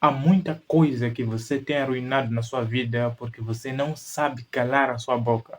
Há muita coisa que você tem arruinado na sua vida porque você não sabe calar a sua boca.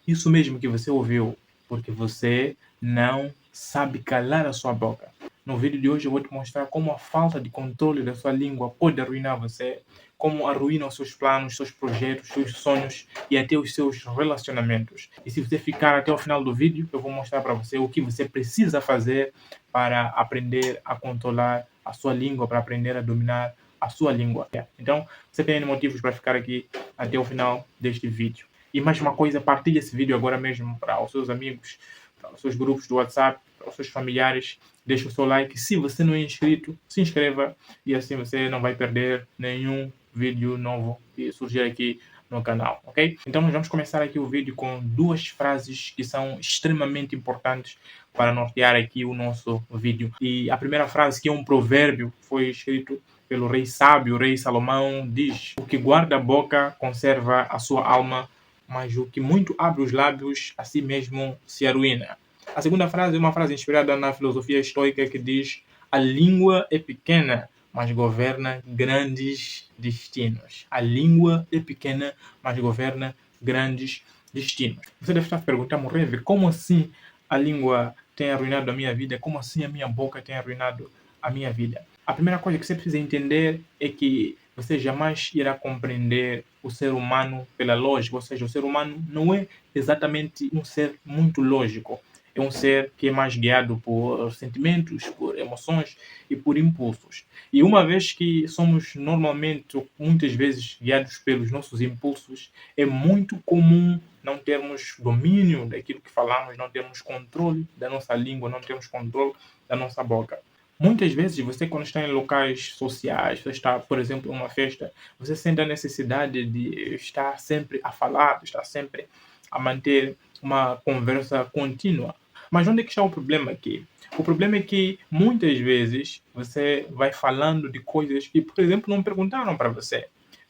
Isso mesmo que você ouviu, porque você não sabe calar a sua boca. No vídeo de hoje eu vou te mostrar como a falta de controle da sua língua pode arruinar você, como arruina os seus planos, seus projetos, seus sonhos e até os seus relacionamentos. E se você ficar até o final do vídeo, eu vou mostrar para você o que você precisa fazer para aprender a controlar a sua língua, para aprender a dominar a sua língua. Então, você tem motivos para ficar aqui até o final deste vídeo. E mais uma coisa, partilhe esse vídeo agora mesmo para os seus amigos, para os seus grupos do WhatsApp, para os seus familiares. Deixe o seu like. Se você não é inscrito, se inscreva e assim você não vai perder nenhum vídeo novo que surgir aqui no canal, ok? Então nós vamos começar aqui o vídeo com duas frases que são extremamente importantes para nortear aqui o nosso vídeo. E a primeira frase, que é um provérbio, foi escrito pelo rei sábio, o rei Salomão, diz: o que guarda a boca conserva a sua alma, mas o que muito abre os lábios, a si mesmo se arruína. A segunda frase é uma frase inspirada na filosofia estoica que diz: a língua é pequena, mas governa grandes destinos. A língua é pequena, mas governa grandes destinos. Você deve estar se perguntando, Reve, como assim a língua tem arruinado a minha vida? Como assim a minha boca tem arruinado a minha vida? A primeira coisa que você precisa entender é que você jamais irá compreender o ser humano pela lógica, ou seja, o ser humano não é exatamente um ser muito lógico. É um ser que é mais guiado por sentimentos, por emoções e por impulsos. E uma vez que somos normalmente, muitas vezes, guiados pelos nossos impulsos, é muito comum não termos domínio daquilo que falamos, não termos controle da nossa língua, não termos controle da nossa boca. Muitas vezes, você quando está em locais sociais, você está, por exemplo, em uma festa, você sente a necessidade de estar sempre a falar, de estar sempre a manter uma conversa contínua. Mas onde é que está o problema aqui? O problema é que muitas vezes você vai falando de coisas que, por exemplo, não perguntaram para você.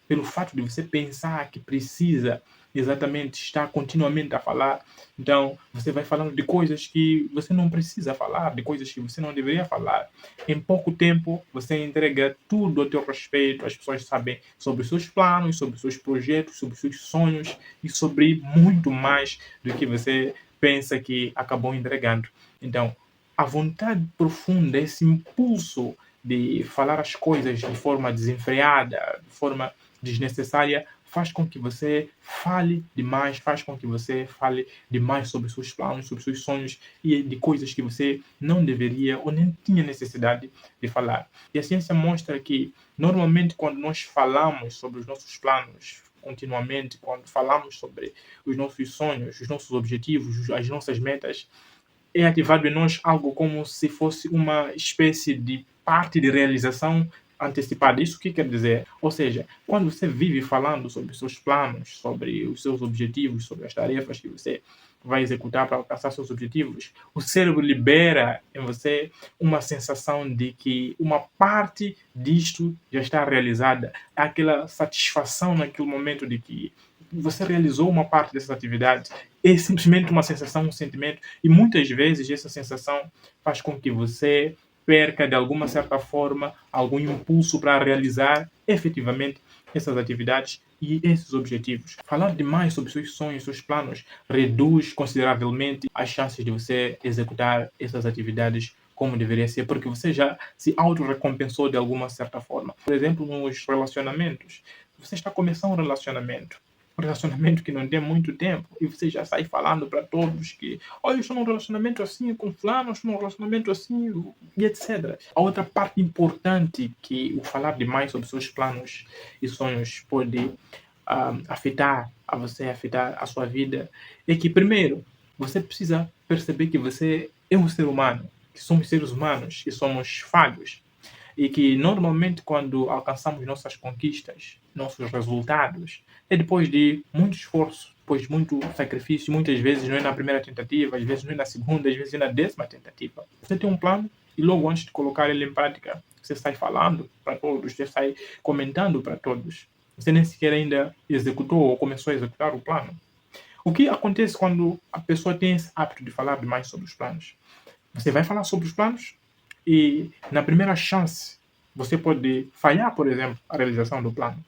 Pelo fato de você pensar que precisa exatamente estar continuamente a falar, então você vai falando de coisas que você não precisa falar, de coisas que você não deveria falar. Em pouco tempo, você entrega tudo a teu respeito, as pessoas sabem sobre os seus planos, sobre os seus projetos, sobre os seus sonhos e sobre muito mais do que você pensa que acabou entregando. Então, a vontade profunda, esse impulso de falar as coisas de forma desenfreada, de forma desnecessária, faz com que você fale demais, faz com que você fale demais sobre os seus planos, sobre os seus sonhos e de coisas que você não deveria ou nem tinha necessidade de falar. E a ciência mostra que, normalmente, quando nós falamos sobre os nossos planos, continuamente, quando falamos sobre os nossos sonhos, os nossos objetivos, as nossas metas, é ativado em nós algo como se fosse uma espécie de parte de realização antecipada. Isso o que quer dizer? Ou seja, quando você vive falando sobre os seus planos, sobre os seus objetivos, sobre as tarefas que você vai executar para alcançar seus objetivos, o cérebro libera em você uma sensação de que uma parte disto já está realizada. Há aquela satisfação naquele momento de que você realizou uma parte dessas atividades. É simplesmente uma sensação, um sentimento, e muitas vezes essa sensação faz com que você perca, de alguma certa forma, algum impulso para realizar efetivamente essas atividades e esses objetivos. Falar demais sobre seus sonhos, seus planos, reduz consideravelmente as chances de você executar essas atividades como deveria ser, porque você já se auto-recompensou de alguma certa forma. Por exemplo, nos relacionamentos. Você está começando um relacionamento que não tem muito tempo, e você já sai falando para todos que, olha, eu estou num relacionamento assim com fulano, eu estou num relacionamento assim, e etc. A outra parte importante que o falar demais sobre seus planos e sonhos pode afetar a você, afetar a sua vida, é que, primeiro, você precisa perceber que você é um ser humano, que somos seres humanos, que somos falhos, e que normalmente quando alcançamos nossas conquistas, nossos resultados, é depois de muito esforço, depois de muito sacrifício, muitas vezes não é na primeira tentativa, às vezes não é na segunda, às vezes é na 10ª tentativa. Você tem um plano e logo antes de colocar ele em prática, você sai falando para todos, você sai comentando para todos. Você nem sequer ainda executou ou começou a executar o plano. O que acontece quando a pessoa tem esse hábito de falar demais sobre os planos? Você vai falar sobre os planos e, na primeira chance Você pode falhar, por exemplo, a realização do plano.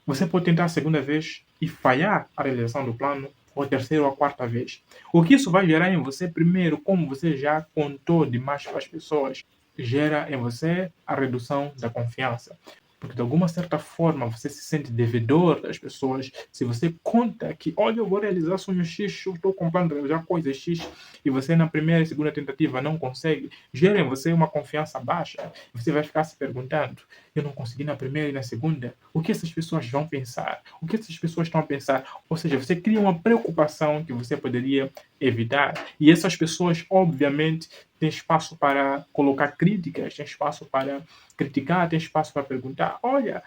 Você pode tentar a segunda vez e falhar a realização do plano, ou a terceira ou a quarta vez. O que isso vai gerar em você, primeiro, como você já contou demais para as pessoas, gera em você a redução da confiança. Porque de alguma certa forma você se sente devedor das pessoas. Se você conta que, olha, eu vou realizar sonho X, eu estou com plano de realizar coisa X, e você na primeira e segunda tentativa não consegue, gera em você uma confiança baixa. Você vai ficar se perguntando, eu não consegui na primeira e na segunda, o que essas pessoas vão pensar? O que essas pessoas estão a pensar? Ou seja, você cria uma preocupação que você poderia evitar. E essas pessoas, obviamente, têm espaço para colocar críticas, têm espaço para criticar, têm espaço para perguntar, olha,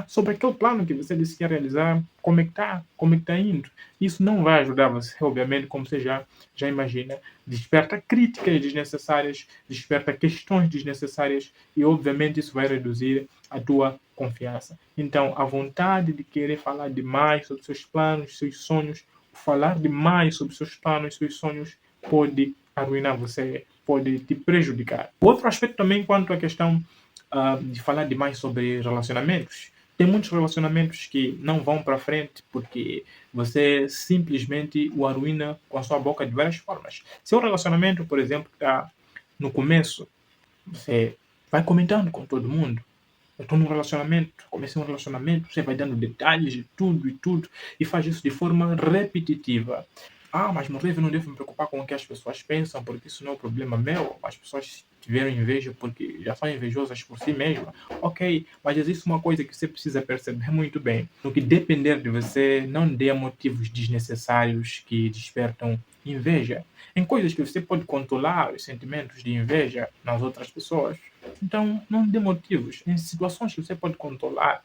sobre aquele plano que você disse que ia realizar, como é que está? Como é que está indo? Isso não vai ajudar você, obviamente, como você já imagina. Desperta críticas desnecessárias, desperta questões desnecessárias e, obviamente, isso vai reduzir a tua confiança. Então, a vontade de querer falar demais sobre seus planos, seus sonhos, falar demais sobre seus planos, seus sonhos, pode arruinar você, pode te prejudicar. Outro aspecto também quanto à questão de falar demais sobre relacionamentos. Tem muitos relacionamentos que não vão para frente porque você simplesmente o arruina com a sua boca de várias formas. Se o relacionamento, por exemplo, está no começo, você vai comentando com todo mundo. Eu estou num relacionamento, comecei um relacionamento, você vai dando detalhes de tudo e tudo, e faz isso de forma repetitiva. Mas Morreve, não devo me preocupar com o que as pessoas pensam, porque isso não é um problema meu. As pessoas tiveram inveja porque já são invejosas por si mesmas. Ok, mas existe uma coisa que você precisa perceber muito bem. No que depender de você, não dê motivos desnecessários que despertam inveja. Em coisas que você pode controlar os sentimentos de inveja nas outras pessoas, então não dê motivos. Em situações que você pode controlar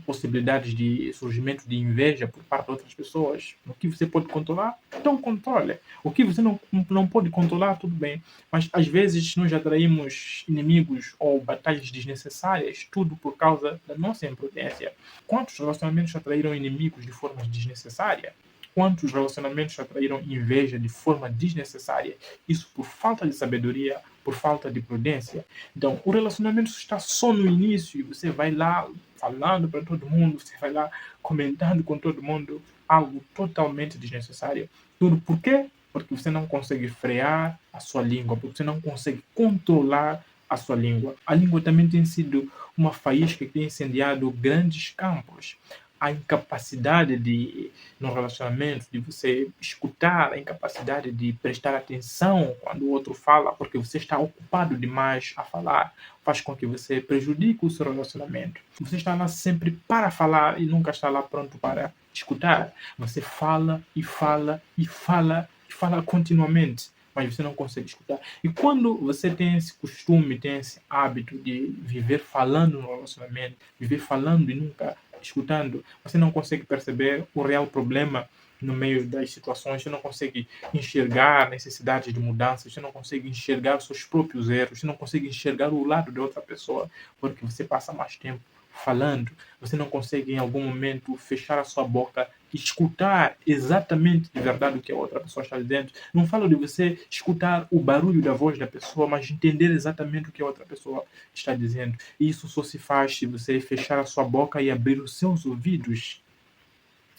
possibilidades de surgimento de inveja por parte de outras pessoas, o que você pode controlar, então controle. O que você não pode controlar, tudo bem. Mas às vezes nós atraímos inimigos ou batalhas desnecessárias, tudo por causa da nossa imprudência. Quantos relacionamentos atraíram inimigos de forma desnecessária? Quantos relacionamentos atraíram inveja de forma desnecessária? Isso por falta de sabedoria, por falta de prudência. Então, o relacionamento está só no início e você vai lá falando para todo mundo, você vai lá comentando com todo mundo algo totalmente desnecessário. Tudo por quê? Porque você não consegue frear a sua língua, porque você não consegue controlar a sua língua. A língua também tem sido uma faísca que tem incendiado grandes campos. A incapacidade de, no relacionamento, de você escutar, a incapacidade de prestar atenção quando o outro fala, porque você está ocupado demais a falar, faz com que você prejudique o seu relacionamento. Você está lá sempre para falar e nunca está lá pronto para escutar. Você fala e fala e fala e fala continuamente, mas você não consegue escutar. E quando você tem esse costume, tem esse hábito de viver falando no relacionamento, viver falando e nunca escutando, você não consegue perceber o real problema no meio das situações, você não consegue enxergar necessidades de mudança, você não consegue enxergar os seus próprios erros, você não consegue enxergar o lado de outra pessoa, porque você passa mais tempo falando, você não consegue em algum momento fechar a sua boca e escutar exatamente de verdade o que a outra pessoa está dizendo. Não falo de você escutar o barulho da voz da pessoa, mas entender exatamente o que a outra pessoa está dizendo. E isso só se faz se você fechar a sua boca e abrir os seus ouvidos.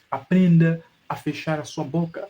Aprenda a fechar a sua boca.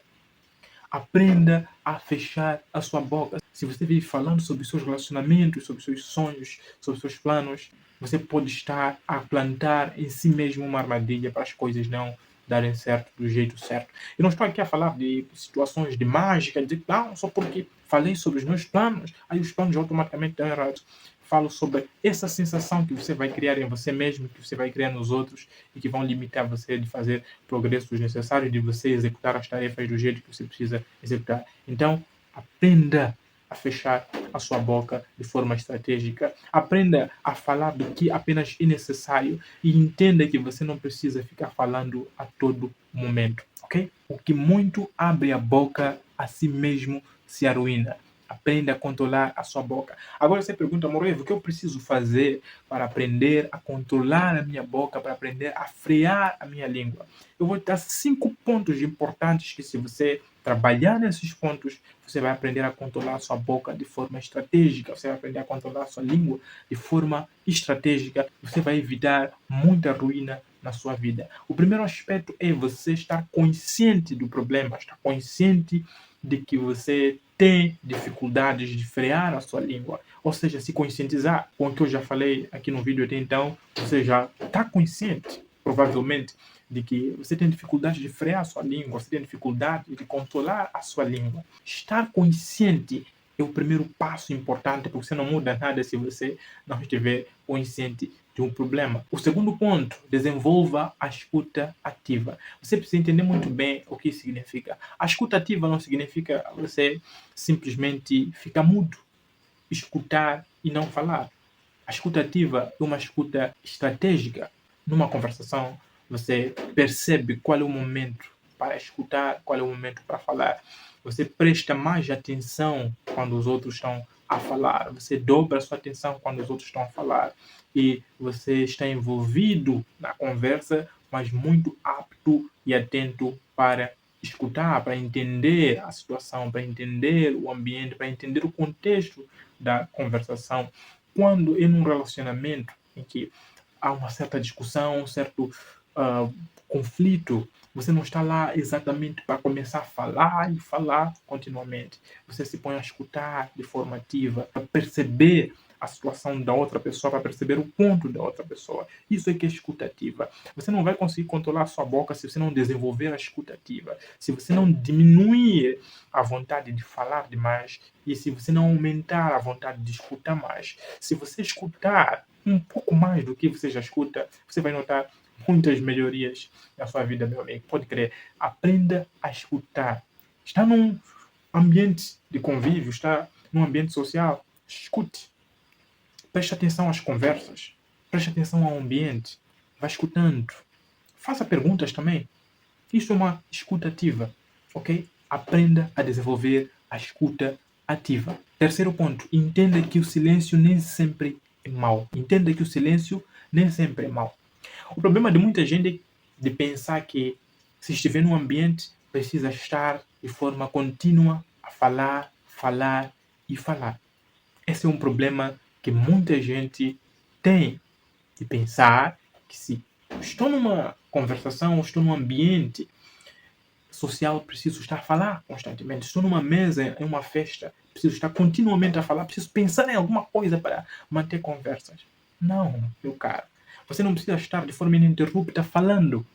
Aprenda a fechar a sua boca. Se você vive falando sobre seus relacionamentos, sobre seus sonhos, sobre seus planos, você pode estar a plantar em si mesmo uma armadilha para as coisas não darem certo do jeito certo. Eu não estou aqui a falar de situações de mágica, de não, só porque falei sobre os meus planos, aí os planos automaticamente estão errados. Falo sobre essa sensação que você vai criar em você mesmo, que você vai criar nos outros e que vão limitar você de fazer progressos necessários, de você executar as tarefas do jeito que você precisa executar. Então, aprenda a fechar a sua boca de forma estratégica. Aprenda a falar do que apenas é necessário e entenda que você não precisa ficar falando a todo momento, ok? O que muito abre a boca a si mesmo se arruína. Aprenda a controlar a sua boca. Agora você pergunta, Moroevo, o que eu preciso fazer para aprender a controlar a minha boca, para aprender a frear a minha língua? Eu vou te dar 5 pontos importantes que se você trabalhar nesses pontos, você vai aprender a controlar a sua boca de forma estratégica, você vai aprender a controlar a sua língua de forma estratégica, você vai evitar muita ruína na sua vida. O primeiro aspecto é você estar consciente do problema, estar consciente de que você tem dificuldades de frear a sua língua, ou seja, se conscientizar com o que eu já falei aqui no vídeo até então, você já está consciente, provavelmente, de que você tem dificuldade de frear a sua língua, você tem dificuldade de controlar a sua língua. Estar consciente é o primeiro passo importante, porque você não muda nada se você não estiver consciente de um problema. O segundo ponto, desenvolva a escuta ativa. Você precisa entender muito bem o que isso significa. A escuta ativa não significa você simplesmente ficar mudo, escutar e não falar. A escuta ativa é uma escuta estratégica. Numa conversação, você percebe qual é o momento para escutar, qual é o momento para falar. Você presta mais atenção quando os outros estão a falar. Você dobra a sua atenção quando os outros estão a falar. E você está envolvido na conversa, mas muito apto e atento para escutar, para entender a situação, para entender o ambiente, para entender o contexto da conversação. Quando é num relacionamento em que há uma certa discussão, um certo conflito, você não está lá exatamente para começar a falar e falar continuamente. Você se põe a escutar de forma ativa, para perceber a situação da outra pessoa, para perceber o ponto da outra pessoa. Isso é que é escuta ativa. Você não vai conseguir controlar a sua boca se você não desenvolver a escuta ativa. Se você não diminuir a vontade de falar demais e se você não aumentar a vontade de escutar mais. Se você escutar um pouco mais do que você já escuta, você vai notar muitas melhorias na sua vida, meu amigo. Pode crer. Aprenda a escutar. Está num ambiente de convívio, está num ambiente social, escute. Preste atenção às conversas. Preste atenção ao ambiente. Vá escutando. Faça perguntas também. Isso é uma escuta ativa, ok? Aprenda a desenvolver a escuta ativa. Terceiro ponto. Entenda que o silêncio nem sempre é mau. Entenda que o silêncio nem sempre é mau. O problema de muita gente é de pensar que se estiver num ambiente precisa estar de forma contínua a falar, falar e falar. Esse é um problema que muita gente tem de pensar que se estou numa conversação, estou num ambiente social, preciso estar a falar constantemente. Estou numa mesa, em uma festa, preciso estar continuamente a falar, preciso pensar em alguma coisa para manter conversas. Não, meu caro. Você não precisa estar de forma ininterrupta falando.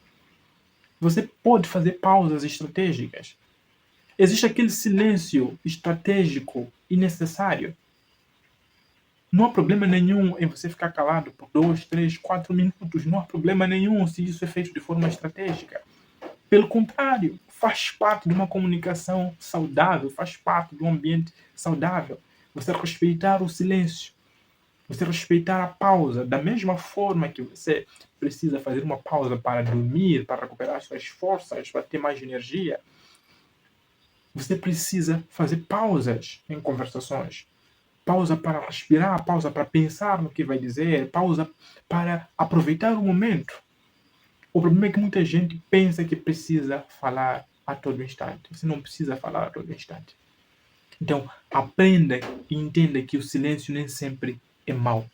Você pode fazer pausas estratégicas. Existe aquele silêncio estratégico e necessário. Não há problema nenhum em você ficar calado por 2, 3, 4 minutos. Não há problema nenhum se isso é feito de forma estratégica. Pelo contrário, faz parte de uma comunicação saudável, faz parte de um ambiente saudável. Você respeitar o silêncio, você respeitar a pausa, da mesma forma que você precisa fazer uma pausa para dormir, para recuperar suas forças, para ter mais energia. Você precisa fazer pausas em conversações. Pausa para respirar, pausa para pensar no que vai dizer, pausa para aproveitar o momento. O problema é que muita gente pensa que precisa falar a todo instante. Você não precisa falar a todo instante. Então, aprenda e entenda que o silêncio nem sempre é mau.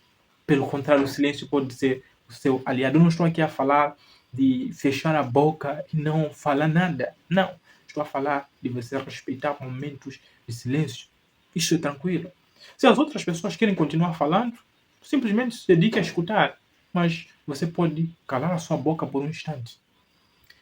Pelo contrário, o silêncio pode ser o seu aliado. Eu não estou aqui a falar de fechar a boca e não falar nada. Não. Estou a falar de você respeitar momentos de silêncio. Isso é tranquilo. Se as outras pessoas querem continuar falando, simplesmente se dedique a escutar. Mas você pode calar a sua boca por um instante.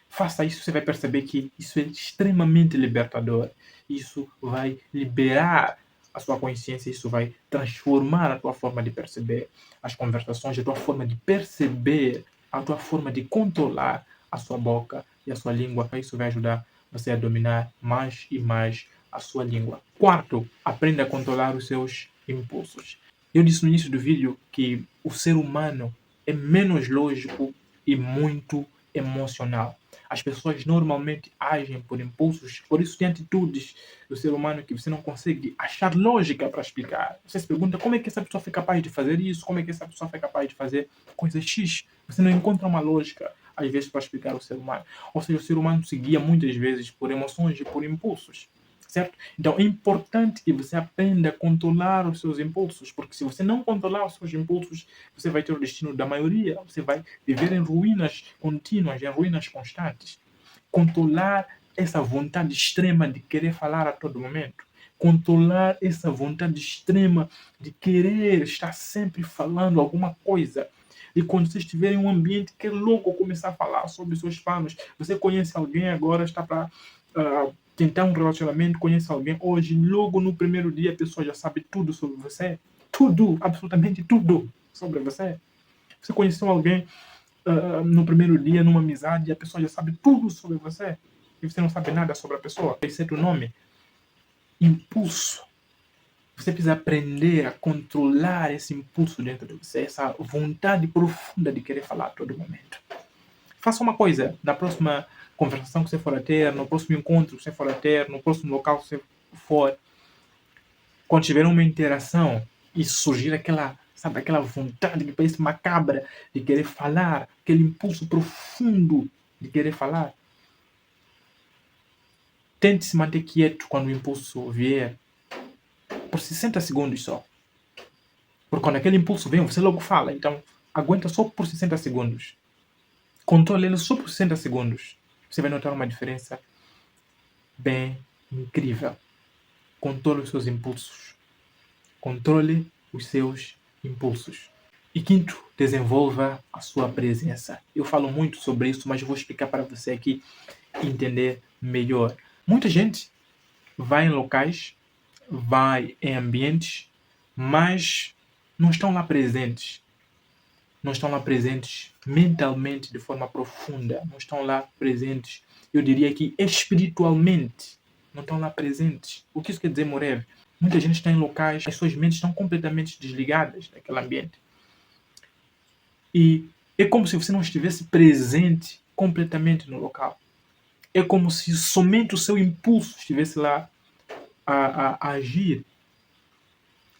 Faça isso, você vai perceber que isso é extremamente libertador. Isso vai liberar a sua consciência, isso vai transformar a tua forma de perceber as conversações, a tua forma de perceber, a tua forma de controlar a sua boca e a sua língua. Isso vai ajudar você a dominar mais e mais a sua língua. Quarto, aprenda a controlar os seus impulsos. Eu disse no início do vídeo que o ser humano é menos lógico e muito emocional. As pessoas normalmente agem por impulsos, por isso tem atitudes do ser humano que você não consegue achar lógica para explicar. Você se pergunta como é que essa pessoa foi capaz de fazer isso, como é que essa pessoa foi capaz de fazer coisa X. Você não encontra uma lógica. às vezes, para explicar o ser humano. Ou seja, o ser humano se guia muitas vezes por emoções e por impulsos, certo? Então é importante que você aprenda a controlar os seus impulsos, porque se você não controlar os seus impulsos, você vai ter o destino da maioria, você vai viver em ruínas contínuas, em ruínas constantes. Controlar essa vontade extrema de querer falar a todo momento, controlar essa vontade extrema de querer estar sempre falando alguma coisa. E quando você estiver em um ambiente, quer logo começar a falar sobre os seus planos. Você conhece alguém agora, está para tentar um relacionamento, conhece alguém hoje, logo no primeiro dia a pessoa já sabe tudo sobre você. Tudo, absolutamente tudo sobre você. Você conheceu alguém no primeiro dia, numa amizade, e a pessoa já sabe tudo sobre você. E você não sabe nada sobre a pessoa, exceto o nome. Impulso. Você precisa aprender a controlar esse impulso dentro de você, essa vontade profunda de querer falar a todo momento. Faça uma coisa, na próxima conversação que você for a ter, no próximo encontro que você for a ter, no próximo local que você for, quando tiver uma interação e surgir aquela, sabe, aquela vontade que parece macabra de querer falar, aquele impulso profundo de querer falar, tente se manter quieto quando o impulso vier, por 60 segundos só. Porque quando aquele impulso vem, você logo fala. Então, aguenta só por 60 segundos. Controle ele só por 60 segundos. Você vai notar uma diferença bem incrível. Controle os seus impulsos. Controle os seus impulsos. E quinto, desenvolva a sua presença. Eu falo muito sobre isso, mas eu vou explicar para você aqui entender melhor. Muita gente vai em locais, vai em ambientes, mas não estão lá presentes. Não estão lá presentes mentalmente de forma profunda. Não estão lá presentes, eu diria que espiritualmente. Não estão lá presentes. O que isso quer dizer, Morev? Muita gente está em locais, as suas mentes estão completamente desligadas daquele ambiente. E é como se você não estivesse presente completamente no local. É como se somente o seu impulso estivesse lá a agir.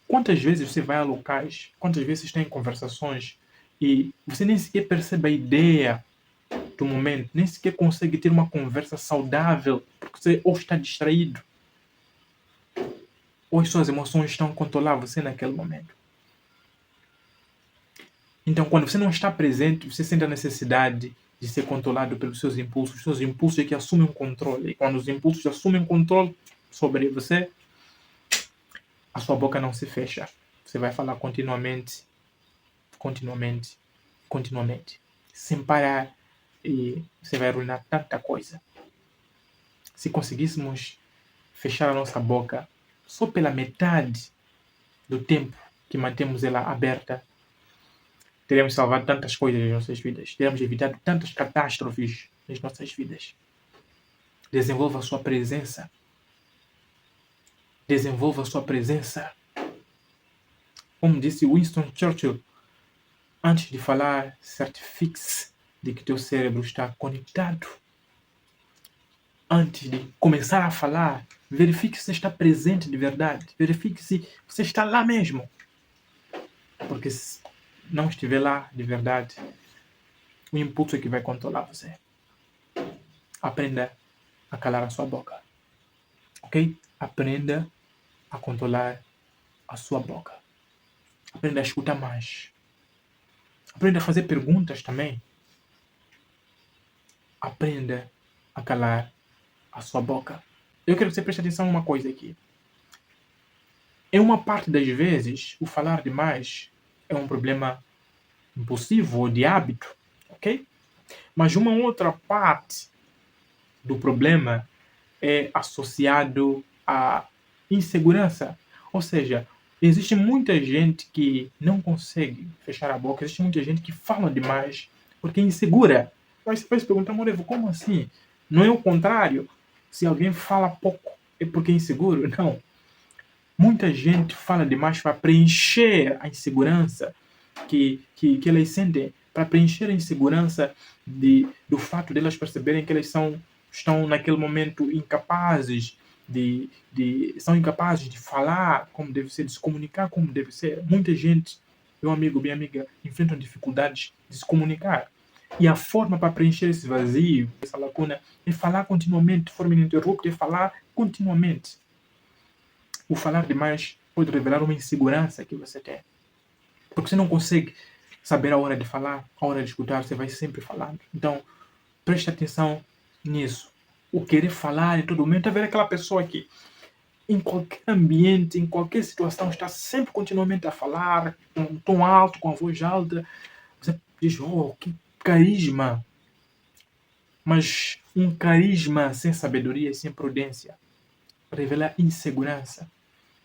Quantas vezes você vai a locais, quantas vezes você está em conversações e você nem sequer percebe a ideia do momento, nem sequer consegue ter uma conversa saudável, porque você ou está distraído, ou as suas emoções estão a controlar você naquele momento. Então, quando você não está presente, você sente a necessidade de ser controlado pelos seus impulsos. Os seus impulsos é que assumem o controle. E quando os impulsos assumem o controle sobre você, a sua boca não se fecha. Você vai falar continuamente, continuamente, continuamente, sem parar. E você vai arruinar tanta coisa. Se conseguíssemos fechar a nossa boca só pela metade do tempo que mantemos ela aberta, teremos salvado tantas coisas nas nossas vidas. Teremos evitado tantas catástrofes nas nossas vidas. Desenvolva a sua presença. Desenvolva a sua presença. Como disse Winston Churchill, antes de falar, certifique-se de que teu cérebro está conectado. Antes de começar a falar, verifique se você está presente de verdade. Verifique se você está lá mesmo. Porque se não estiver lá de verdade, o impulso é que vai controlar você. Aprenda a calar a sua boca. Ok? Aprenda a controlar a sua boca. Aprenda a escutar mais. Aprenda a fazer perguntas também. Aprenda a calar a sua boca. Eu quero que você preste atenção em uma coisa aqui. Em uma parte das vezes, o falar demais é um problema impulsivo ou de hábito, ok? Mas uma outra parte do problema é associado à insegurança. Ou seja, existe muita gente que não consegue fechar a boca, existe muita gente que fala demais porque é insegura. Mas você vai se perguntar, Morevo, como assim? Não é o contrário? Se alguém fala pouco, é porque é inseguro? Não. Muita gente fala demais para preencher a insegurança que elas sentem, para preencher a insegurança do fato de elas perceberem que elas estão naquele momento incapazes são incapazes de falar como deve ser, de se comunicar como deve ser. Muita gente, meu amigo, minha amiga, enfrentam dificuldades de se comunicar. E a forma para preencher esse vazio, essa lacuna, é falar continuamente, de forma ininterrupta, é falar continuamente. O falar demais pode revelar uma insegurança que você tem. Porque você não consegue saber a hora de falar, a hora de escutar, você vai sempre falando. Então, preste atenção nisso. O querer falar em todo momento é ver aquela pessoa que, em qualquer ambiente, em qualquer situação, está sempre continuamente a falar, com um tom alto, com a voz alta. Você diz, oh, que carisma! Mas um carisma sem sabedoria e sem prudência revela insegurança.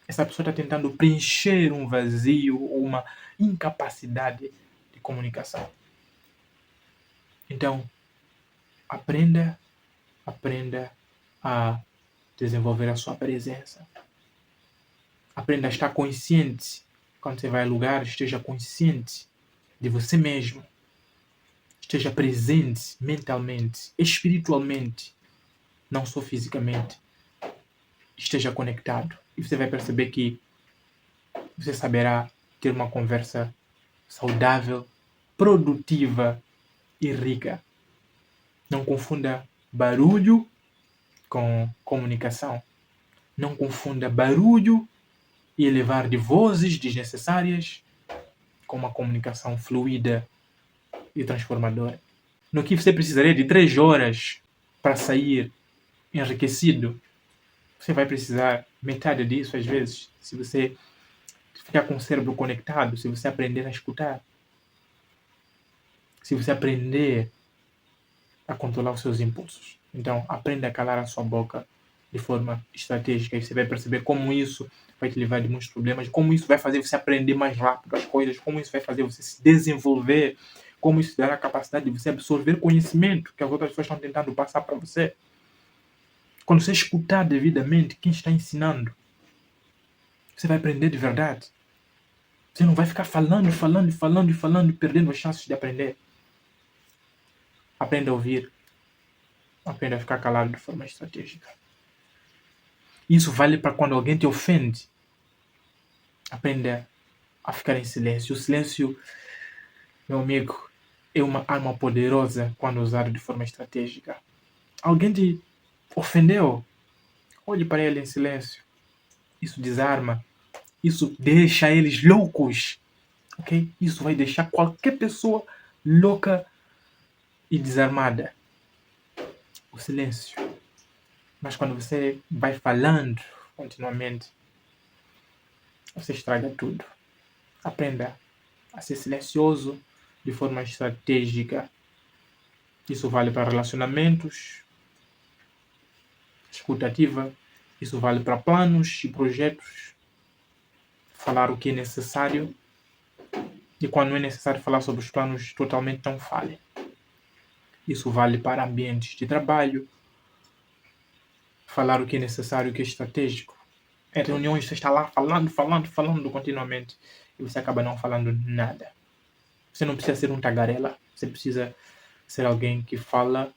Essa pessoa está tentando preencher um vazio ou uma incapacidade de comunicação. Então, aprenda a desenvolver a sua presença. Aprenda a estar consciente. Quando você vai a lugares, esteja consciente de você mesmo. Esteja presente mentalmente, espiritualmente, não só fisicamente. Esteja conectado. E você vai perceber que você saberá ter uma conversa saudável, produtiva e rica. Não confunda barulho com comunicação. Não confunda barulho e elevar de vozes desnecessárias com uma comunicação fluida e transformadora. No que você precisaria de 3 horas para sair enriquecido, você vai precisar metade disso às vezes, se você ficar com o cérebro conectado, se você aprender a escutar, se você aprender a controlar os seus impulsos. Então, aprenda a calar a sua boca de forma estratégica e você vai perceber como isso vai te livrar de muitos problemas, como isso vai fazer você aprender mais rápido as coisas, como isso vai fazer você se desenvolver, como isso dará a capacidade de você absorver conhecimento que as outras pessoas estão tentando passar para você. Quando você escutar devidamente quem está ensinando, você vai aprender de verdade. Você não vai ficar falando e perdendo as chances de aprender. Aprenda a ouvir. Aprenda a ficar calado de forma estratégica. Isso vale para quando alguém te ofende. Aprenda a ficar em silêncio. O silêncio, meu amigo, é uma arma poderosa quando usada de forma estratégica. Alguém te ofendeu? Olhe para ele em silêncio. Isso desarma. Isso deixa eles loucos. Ok? Isso vai deixar qualquer pessoa louca e desarmada. O silêncio. Mas quando você vai falando continuamente, você estraga tudo. Aprenda a ser silencioso de forma estratégica. Isso vale para relacionamentos, escuta ativa. Isso vale para planos e projetos. Falar o que é necessário. E quando não é necessário falar sobre os planos, totalmente não fale. Isso vale para ambientes de trabalho. Falar o que é necessário, o que é estratégico. Em reuniões você está lá falando continuamente e você acaba não falando nada. Você não precisa ser um tagarela. Você precisa ser alguém que fala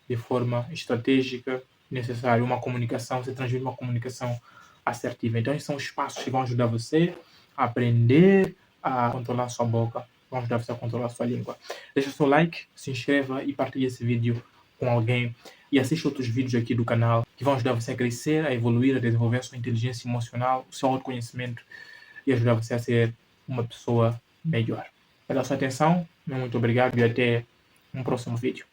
de forma estratégica, necessária. Uma comunicação, você transmite uma comunicação assertiva. Então esses são os passos que vão ajudar você a aprender a controlar a sua boca, vão ajudar você a controlar a sua língua. Deixa o seu like, se inscreva e partilhe esse vídeo com alguém e assista outros vídeos aqui do canal que vão ajudar você a crescer, a evoluir, a desenvolver a sua inteligência emocional, o seu autoconhecimento e ajudar você a ser uma pessoa melhor. Pela sua atenção, muito obrigado e até um próximo vídeo.